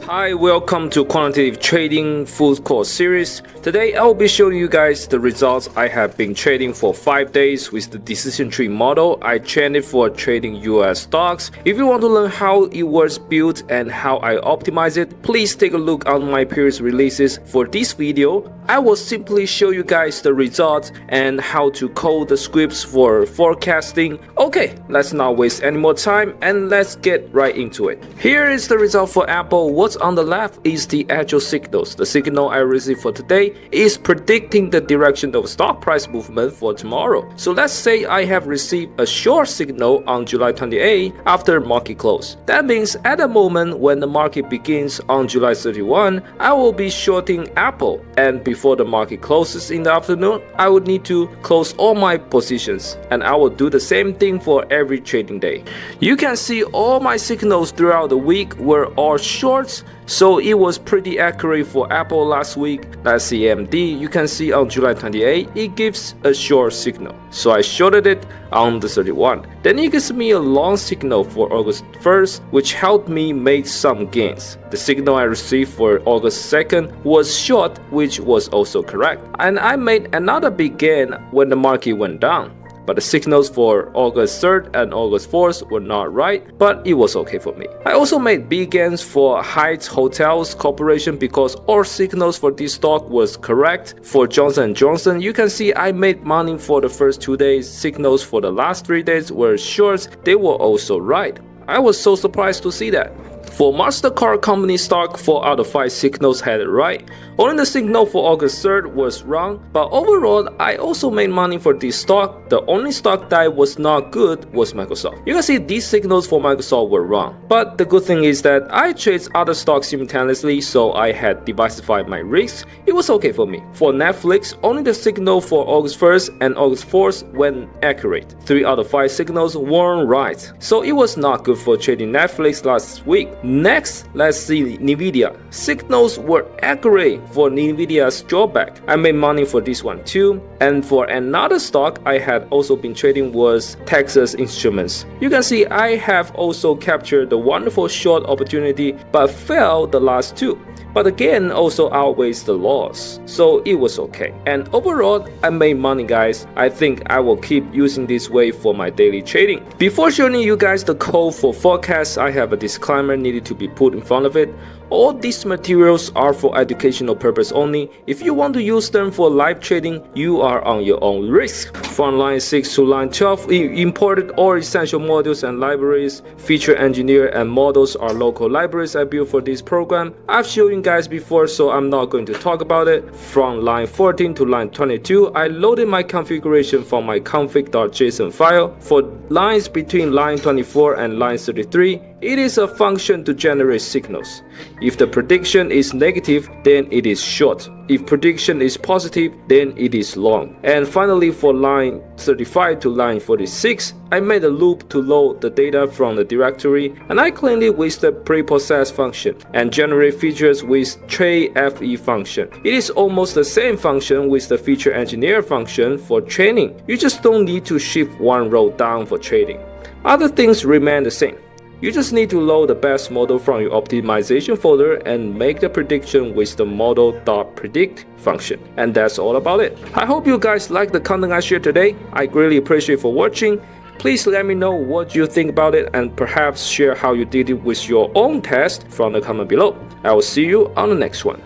Hi, welcome to Quantitative Trading Full Course Series. Today I will be showing you guys the results I have been trading for 5 days with the decision tree model. I trained it for trading US stocks. If you want to learn how it was built and how I optimize it, please take a look on my previous releases. For this video, I will simply show you guys the results and how to code the scripts for forecasting. Okay, let's not waste any more time and let's get right into it. Here is the result for Apple. What's on the left is the actual signals. The signal I received for today is predicting the direction of stock price movement for tomorrow. So let's say I have received a short signal on July 28 after market close. That means at the moment when the market begins on July 31, I will be shorting Apple, and before the market closes in the afternoon, I would need to close all my positions, and I will do the same thing for every trading day. You can see all my signals throughout the week were all shorts, so it was pretty accurate for Apple last week. Let's see AMD. You can see on July 28 it gives a short signal, so I shorted it on the 31. Then it gives me a long signal for August 1st, which helped me make some gains. The signal I received for August 2nd was short, which was also correct, and I made another big gain when the market went down. But the signals for August 3rd and August 4th were not right, but it was okay for me. I also made big gains for Hyatt Hotels Corporation because all signals for this stock was correct. For Johnson & Johnson, you can see I made money for the first 2 days. Signals for the last 3 days were shorts. They were also right. I was so surprised to see that. For MasterCard company stock, 4 out of 5 signals had it right. Only the signal for August 3rd was wrong, but overall, I also made money for this stock. The only stock that was not good was Microsoft. You can see these signals for Microsoft were wrong. But the good thing is that I trade other stocks simultaneously, so I had diversified my risks. It was okay for me. For Netflix, only the signal for August 1st and August 4th went accurate. 3 out of 5 signals weren't right, so it was not good for trading Netflix last week. Next, let's see Nvidia. Signals were accurate for Nvidia's drawback. I made money for this one too. And for another stock I had also been trading was Texas Instruments. You can see I have also captured the wonderful short opportunity but failed the last two. But again also outweighs the loss, so it was okay. And overall, I made money, guys. I think I will keep using this way for my daily trading. Before showing you guys the code for forecast, I have a disclaimer needed to be put in front of it. All these materials are for educational purpose only. If you want to use them for live trading, you are on your own risk. From line 6 to line 12, we imported all essential modules and libraries. Feature engineer and models are local libraries I built for this program. I've shown you guys before, so I'm not going to talk about it. From line 14 to line 22, I loaded my configuration from my config.json file. For lines between line 24 and line 33, it is a function to generate signals. If the prediction is negative, then it is short. If prediction is positive, then it is long. And finally, for line 35 to line 46, I made a loop to load the data from the directory, and I cleaned it with the preprocess function and generate features with TradeFE function. It is almost the same function with the feature engineer function for training. You just don't need to shift one row down for trading. Other things remain the same. You just need to load the best model from your optimization folder and make the prediction with the model.predict function. And that's all about it. I hope you guys like the content I shared today. I greatly appreciate for watching. Please let me know what you think about it and perhaps share how you did it with your own test from the comment below. I will see you on the next one.